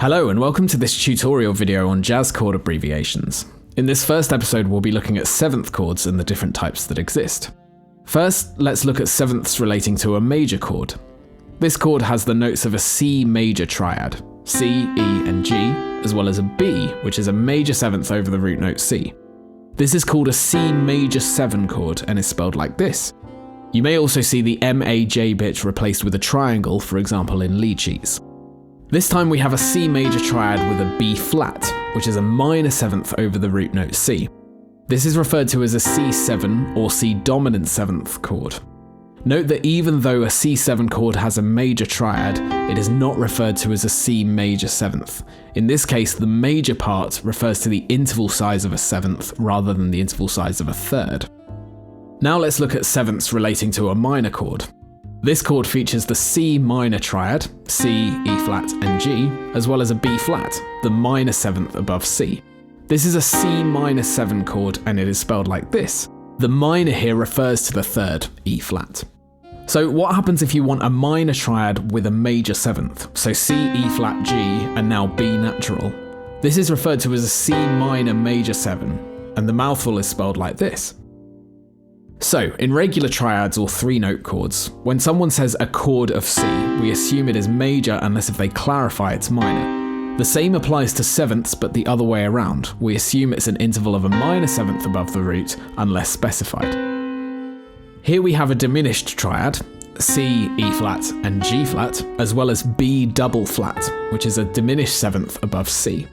Hello and welcome to this tutorial video on jazz chord abbreviations. In this first episode we'll be looking at seventh chords and the different types that exist. First, let's look at sevenths relating to a major chord. This chord has the notes of a C major triad, C, E and G, as well as a B, which is a major seventh over the root note C. This is called a Cmaj7 chord and is spelled like this. You may also see the Maj bit replaced with a triangle, for example in lead sheets. This time we have a C major triad with a B flat, which is a minor seventh over the root note C. This is referred to as a C7 or C dominant seventh chord. Note that even though a C7 chord has a major triad, it is not referred to as a C major seventh. In this case, the major part refers to the interval size of a seventh rather than the interval size of a third. Now let's look at sevenths relating to a minor chord. This chord features the C minor triad, C, E flat and G, as well as a B flat, the minor seventh above C. This is a C minor 7 chord and it is spelled like this. The minor here refers to the third, E flat. So what happens if you want a minor triad with a major seventh? So C, E flat, G, and now B natural. This is referred to as a C minor major 7, and the mouthful is spelled like this. So, in regular triads or 3-note chords, when someone says a chord of C, we assume it is major unless if they clarify it's minor. The same applies to sevenths, but the other way around. We assume it's an interval of a minor seventh above the root, unless specified. Here we have a diminished triad, C, E flat, and G flat, as well as B double flat, which is a diminished seventh above C.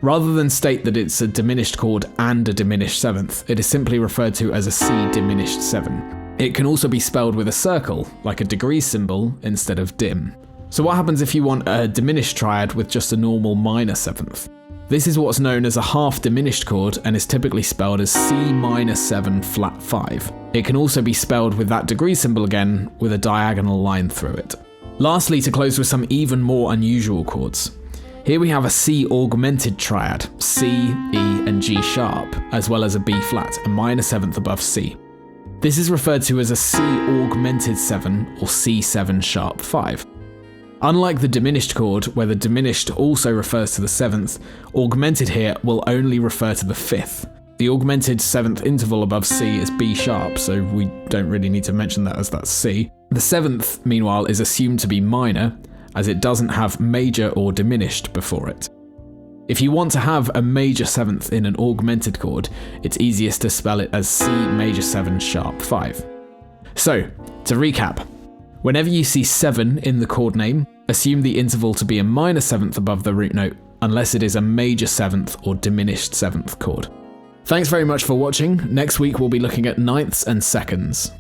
Rather than state that it's a diminished chord and a diminished seventh, it is simply referred to as a C diminished 7. It can also be spelled with a circle, like a degree symbol, instead of dim. So what happens if you want a diminished triad with just a normal minor seventh? This is what's known as a half diminished chord and is typically spelled as C minor 7 flat 5. It can also be spelled with that degree symbol again, with a diagonal line through it. Lastly, to close with some even more unusual chords. Here we have a C augmented triad, C, E and G sharp, as well as a B flat, a minor seventh above C. This is referred to as a C augmented 7 or C7 sharp 5. Unlike the diminished chord, where the diminished also refers to the seventh, augmented here will only refer to the fifth. The augmented seventh interval above C is B sharp, so we don't really need to mention that as that's C. The seventh, meanwhile, is assumed to be minor, as it doesn't have major or diminished before it. If you want to have a major seventh in an augmented chord, it's easiest to spell it as C major 7 sharp 5. So, to recap, whenever you see 7 in the chord name, assume the interval to be a minor seventh above the root note, unless it is a major seventh or diminished seventh chord. Thanks very much for watching. Next week we'll be looking at ninths and seconds.